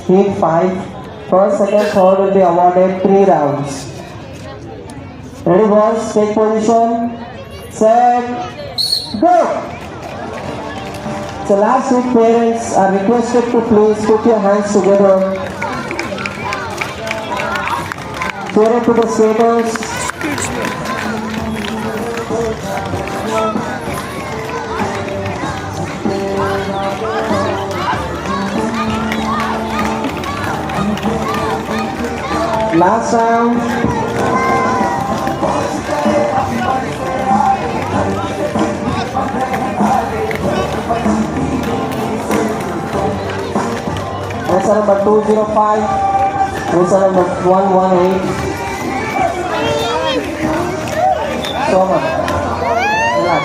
Heat 5. First, second, third will be awarded 3 rounds. Ready boys, take position. Set. Go! So last week parents are requested to please put your hands together. Cheer to the skaters. Last round. Answer number 205. Answer number 118. So much. Relax.